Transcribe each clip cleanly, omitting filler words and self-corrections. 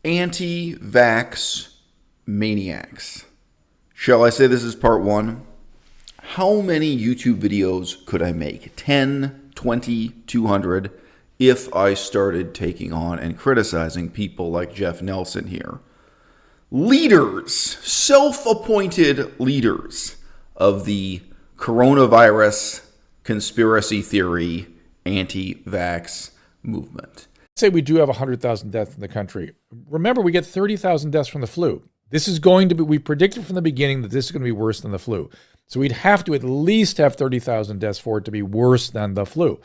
Anti-Vax Maniacs. Shall I say this is part one? How many YouTube videos could I make? 10, 20, 200 if I started taking on and criticizing people like Jeff Nelson here. Leaders, self-appointed leaders of the coronavirus conspiracy theory anti-vax movement. Say we do have 100,000 deaths in the country. Remember, we get 30,000 deaths from the flu. This is going to be, we predicted from the beginning that this is going to be worse than the flu. So we'd have to at least have 30,000 deaths for it to be worse than the flu.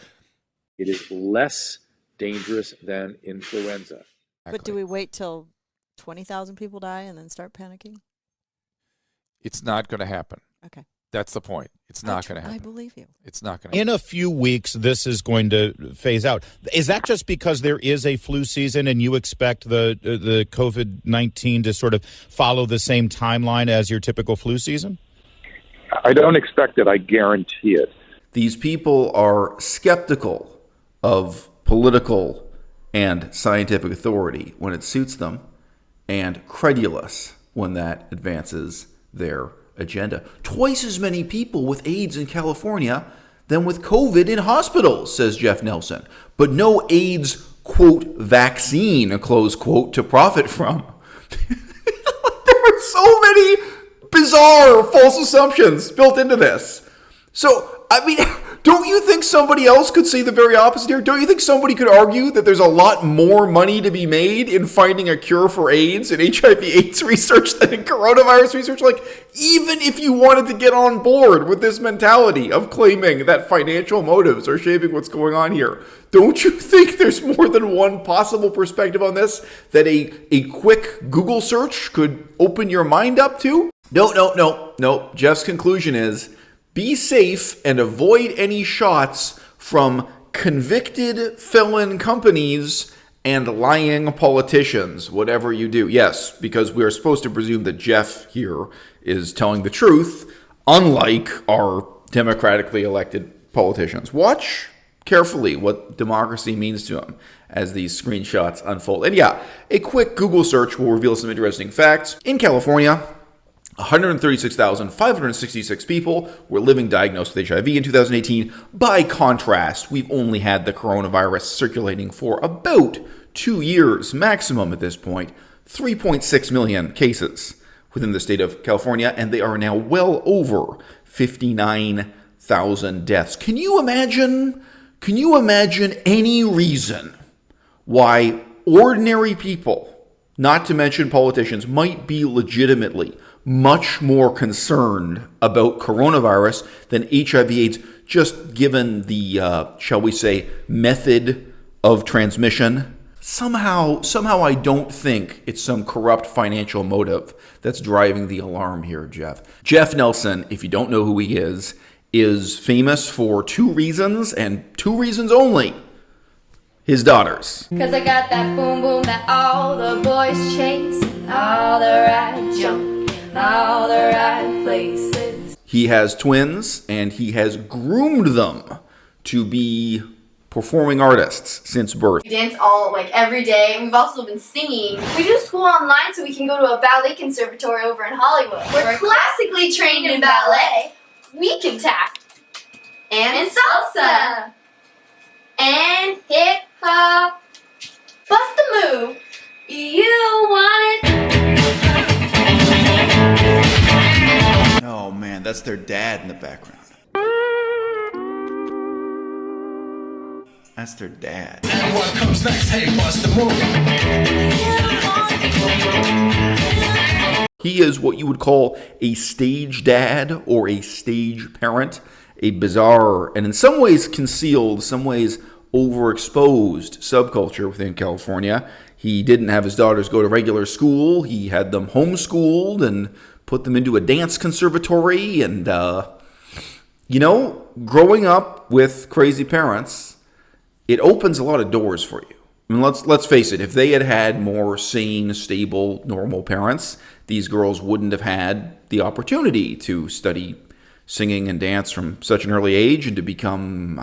It is less dangerous than influenza. But do we wait till 20,000 people die and then start panicking? It's not going to happen. Okay. That's the point. It's not going to happen. I believe you. It's not going to happen. In a few weeks, this is going to phase out. Is that just because there is a flu season and you expect the COVID-19 to sort of follow the same timeline as your typical flu season? I don't expect it. I guarantee it. These people are skeptical of political and scientific authority when it suits them, and credulous when that advances their agenda. Twice as many people with AIDS in California than with COVID in hospitals, says Jeff Nelson. But no AIDS, quote, vaccine, close quote, to profit from. There are so many bizarre false assumptions built into this. So, I mean, don't you think somebody else could say the very opposite here? Don't you think somebody could argue that there's a lot more money to be made in finding a cure for AIDS and HIV/AIDS research than in coronavirus research? Like, even if you wanted to get on board with this mentality of claiming that financial motives are shaping what's going on here, don't you think there's more than one possible perspective on this that a quick Google search could open your mind up to? No. Jeff's conclusion is, be safe and avoid any shots from convicted felon companies and lying politicians, whatever you do. Yes, because we are supposed to presume that Jeff here is telling the truth, unlike our democratically elected politicians. Watch carefully what democracy means to him as these screenshots unfold. And yeah, a quick Google search will reveal some interesting facts. In California, 136,566 people were living diagnosed with HIV in 2018. By contrast, we've only had the coronavirus circulating for about 2 years maximum at this point. 3.6 million cases within the state of California, and they are now well over 59,000 deaths. Can you imagine any reason why ordinary people, not to mention politicians, might be legitimately much more concerned about coronavirus than HIV/AIDS, just given the, shall we say, method of transmission? Somehow I don't think it's some corrupt financial motive that's driving the alarm here, Jeff. Jeff Nelson, if you don't know who he is famous for two reasons, and two reasons only. His daughters. 'Cause I got that boom boom that all the boys chase, all the right junk, all the right places. He has twins, and he has groomed them to be performing artists since birth. We dance all, every day. We've also been singing. We do school online so we can go to a ballet conservatory over in Hollywood. We're classically trained in ballet. We can tap. And salsa. And hip hop. Bust the move. You want it? Oh man, that's their dad in the background. That's their dad. And what comes next? Hey, bust the move. He is what you would call a stage dad or a stage parent, a bizarre and in some ways concealed, some ways overexposed subculture within California. He didn't have his daughters go to regular school. He had them homeschooled and put them into a dance conservatory. And, growing up with crazy parents, it opens a lot of doors for you. I mean, let's face it. If they had had more sane, stable, normal parents, these girls wouldn't have had the opportunity to study singing and dance from such an early age and to become,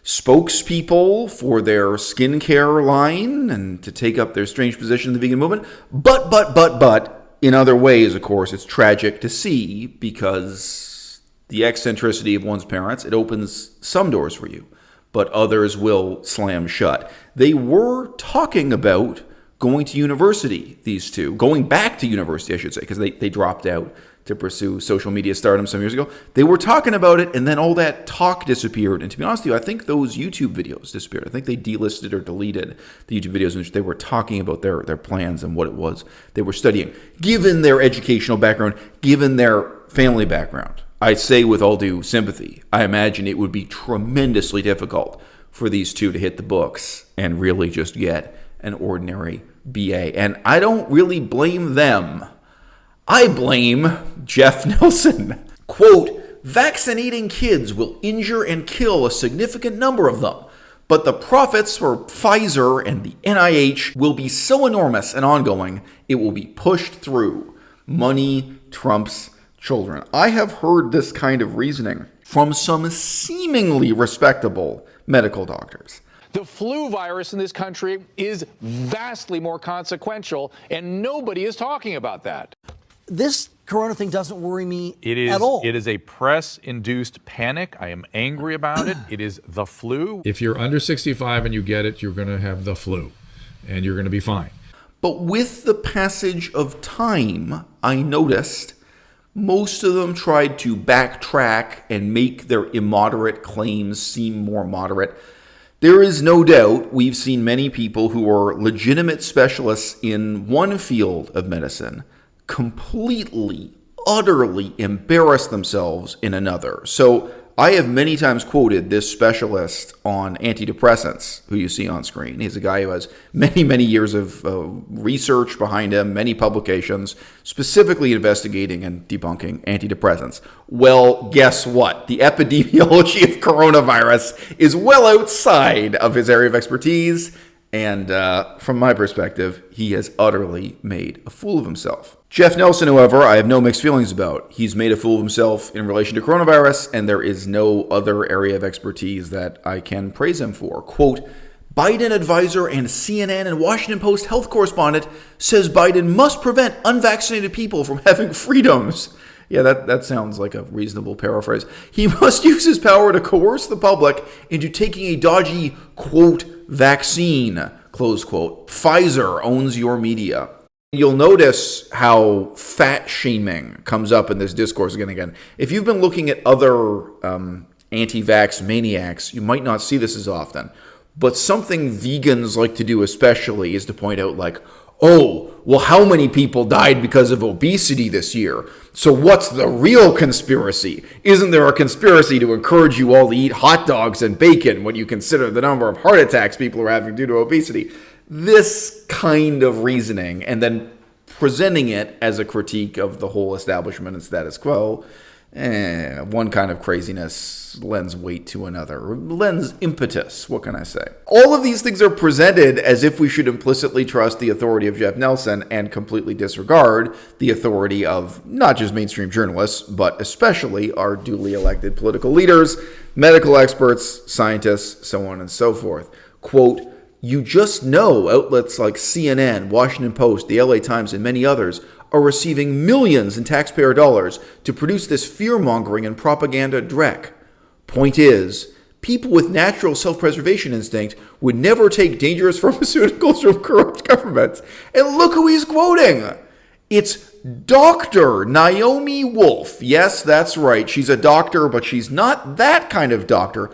spokespeople for their skincare line and to take up their strange position in the vegan movement. But, in other ways, of course, it's tragic to see because the eccentricity of one's parents, it opens some doors for you, but others will slam shut. They were talking about going to university, these two, going back to university, I should say, because they dropped out to pursue social media stardom some years ago. They were talking about it, and then all that talk disappeared. And to be honest with you, I think those YouTube videos disappeared. I think they delisted or deleted the YouTube videos in which they were talking about their plans and what it was they were studying. Given their educational background, given their family background, I say with all due sympathy, I imagine it would be tremendously difficult for these two to hit the books and really just get an ordinary BA. And I don't really blame them. I blame Jeff Nelson. Quote, vaccinating kids will injure and kill a significant number of them, but the profits for Pfizer and the NIH will be so enormous and ongoing, it will be pushed through. Money trumps children. I have heard this kind of reasoning from some seemingly respectable medical doctors. The flu virus in this country is vastly more consequential, and nobody is talking about that. This corona thing doesn't worry me at all. It is a press-induced panic. I am angry about it. It is the flu. If you're under 65 and you get it, you're going to have the flu, and you're going to be fine. But with the passage of time, I noticed most of them tried to backtrack and make their immoderate claims seem more moderate. There is no doubt we've seen many people who are legitimate specialists in one field of medicine completely, utterly embarrass themselves in another. So I have many times quoted this specialist on antidepressants who you see on screen. He's a guy who has many, many years of research behind him, many publications, specifically investigating and debunking antidepressants. Well, guess what? The epidemiology of coronavirus is well outside of his area of expertise. And from my perspective, he has utterly made a fool of himself. Jeff Nelson, however, I have no mixed feelings about. He's made a fool of himself in relation to coronavirus, and there is no other area of expertise that I can praise him for. Quote, Biden advisor and CNN and Washington Post health correspondent says Biden must prevent unvaccinated people from having freedoms. Yeah, that sounds like a reasonable paraphrase. He must use his power to coerce the public into taking a dodgy, quote, vaccine, close quote. Pfizer owns your media. You'll notice how fat shaming comes up in this discourse again and again. If you've been looking at other anti-vax maniacs, you might not see this as often. But something vegans like to do especially is to point out like, oh, well, how many people died because of obesity this year? So what's the real conspiracy? Isn't there a conspiracy to encourage you all to eat hot dogs and bacon when you consider the number of heart attacks people are having due to obesity? This kind of reasoning, and then presenting it as a critique of the whole establishment and status quo, one kind of craziness lends weight to another, lends impetus, what can I say? All of these things are presented as if we should implicitly trust the authority of Jeff Nelson and completely disregard the authority of not just mainstream journalists, but especially our duly elected political leaders, medical experts, scientists, so on and so forth. Quote, you just know outlets like CNN, Washington Post, the LA Times, and many others are receiving millions in taxpayer dollars to produce this fear-mongering and propaganda dreck. Point is, people with natural self-preservation instinct would never take dangerous pharmaceuticals from corrupt governments. And look who he's quoting. It's Dr. Naomi Wolf. Yes, that's right. She's a doctor, but she's not that kind of doctor.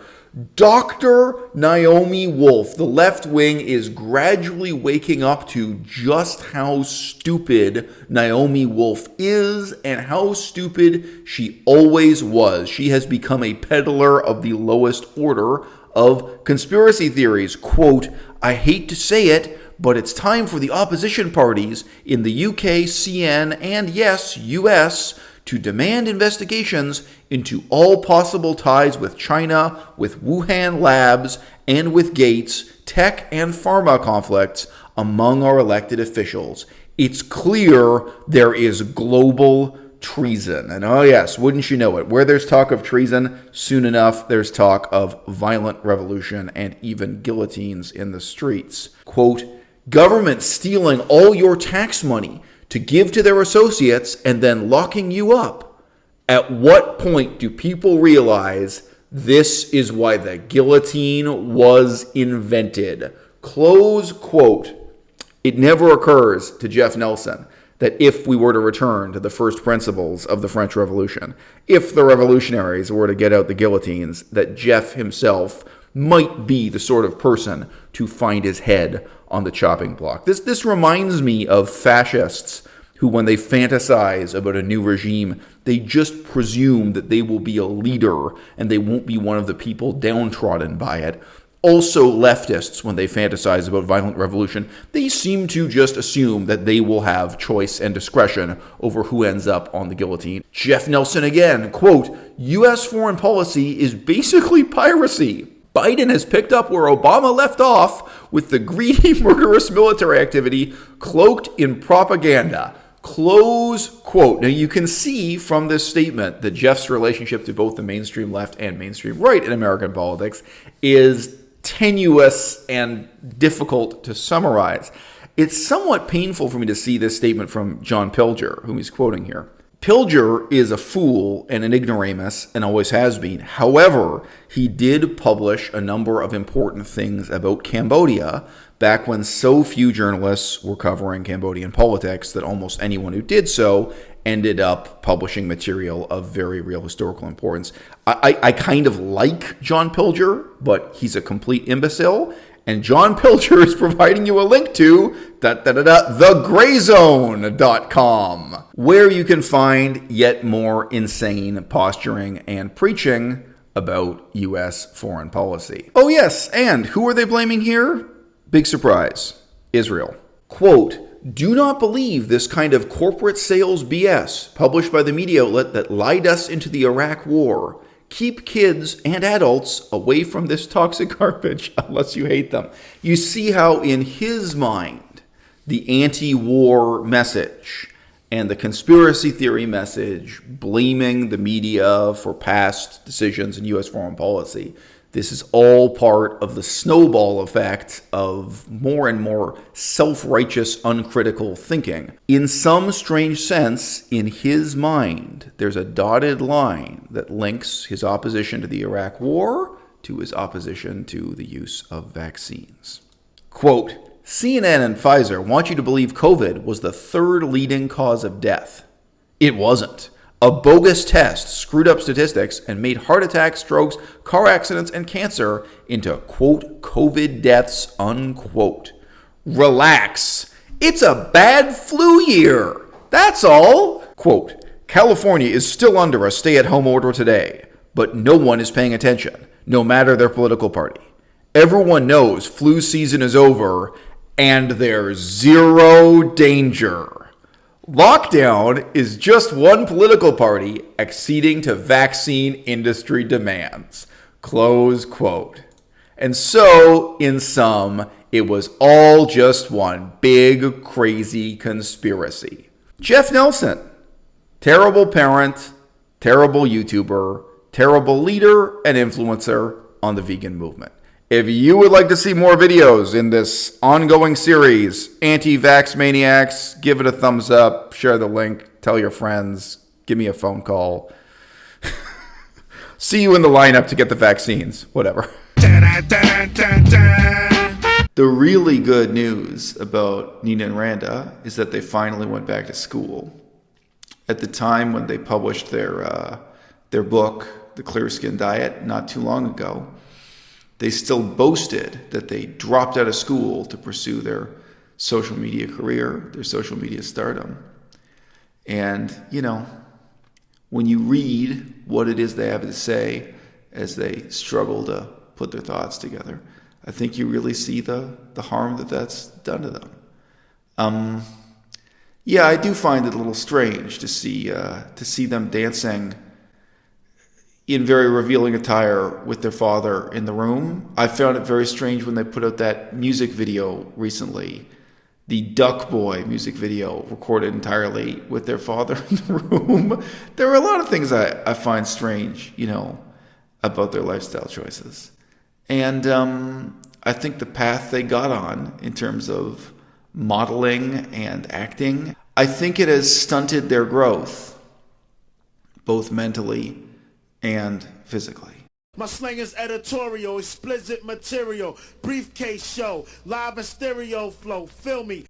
Dr. Naomi Wolf. The left wing is gradually waking up to just how stupid Naomi Wolf is and how stupid she always was. She has become a peddler of the lowest order of conspiracy theories. Quote, I hate to say it, but it's time for the opposition parties in the UK, CN, and yes, US to demand investigations into all possible ties with China, with Wuhan labs, and with Gates, tech and pharma conflicts among our elected officials. It's clear there is global treason. And oh yes, wouldn't you know it, where there's talk of treason, soon enough there's talk of violent revolution and even guillotines in the streets. Quote, government stealing all your tax money to give to their associates and then locking you up. At what point do people realize this is why the guillotine was invented? Close quote. It never occurs to Jeff Nelson that if we were to return to the first principles of the French Revolution, if the revolutionaries were to get out the guillotines, that Jeff himself might be the sort of person to find his head on the chopping block. This reminds me of fascists who, when they fantasize about a new regime, they just presume that they will be a leader and they won't be one of the people downtrodden by it. Also, leftists, when they fantasize about violent revolution, they seem to just assume that they will have choice and discretion over who ends up on the guillotine. Jeff Nelson again, quote, U.S. foreign policy is basically piracy. Biden has picked up where Obama left off with the greedy, murderous military activity cloaked in propaganda. Close quote. Now, you can see from this statement that Jeff's relationship to both the mainstream left and mainstream right in American politics is tenuous and difficult to summarize. It's somewhat painful for me to see this statement from John Pilger, whom he's quoting here. Pilger is a fool and an ignoramus and always has been. However, he did publish a number of important things about Cambodia back when so few journalists were covering Cambodian politics that almost anyone who did so ended up publishing material of very real historical importance. I kind of like John Pilger, but he's a complete imbecile. And John Pilger is providing you a link to thegrayzone.com, where you can find yet more insane posturing and preaching about U.S. foreign policy. Oh yes, and who are they blaming here? Big surprise, Israel. Quote, do not believe this kind of corporate sales BS published by the media outlet that lied us into the Iraq war. Keep kids and adults away from this toxic garbage unless you hate them. You see how in his mind, the anti-war message and the conspiracy theory message blaming the media for past decisions in U.S. foreign policy, this is all part of the snowball effect of more and more self-righteous, uncritical thinking. In some strange sense, in his mind, there's a dotted line that links his opposition to the Iraq war to his opposition to the use of vaccines. Quote, CNN and Pfizer want you to believe COVID was the third leading cause of death. It wasn't. A bogus test screwed up statistics and made heart attacks, strokes, car accidents, and cancer into, quote, COVID deaths, unquote. Relax. It's a bad flu year. That's all. Quote, California is still under a stay-at-home order today, but no one is paying attention, no matter their political party. Everyone knows flu season is over and there's zero danger. Lockdown is just one political party acceding to vaccine industry demands. Close quote. And so, in sum, it was all just one big, crazy conspiracy. Jeff Nelson, terrible parent, terrible YouTuber, terrible leader and influencer on the vegan movement. If you would like to see more videos in this ongoing series, Anti-Vax Maniacs, give it a thumbs up, share the link, tell your friends, give me a phone call. See you in the lineup to get the vaccines, whatever. The really good news about Nina and Randa is that they finally went back to school. At the time when they published their book, The Clear Skin Diet, not too long ago, they still boasted that they dropped out of school to pursue their social media career, their social media stardom. And, you know, when you read what it is they have to say as they struggle to put their thoughts together, I think you really see the harm that's done to them. Yeah, I do find it a little strange to see them dancing in very revealing attire with their father in the room. I found it very strange when they put out that music video recently the Duck Boy music video recorded entirely with their father in the room. There were a lot of things I find strange, about their lifestyle choices. And I think the path they got on in terms of modeling and acting, I think it has stunted their growth, both mentally and physically. My slang is editorial, explicit material, briefcase show, live and stereo flow, feel me.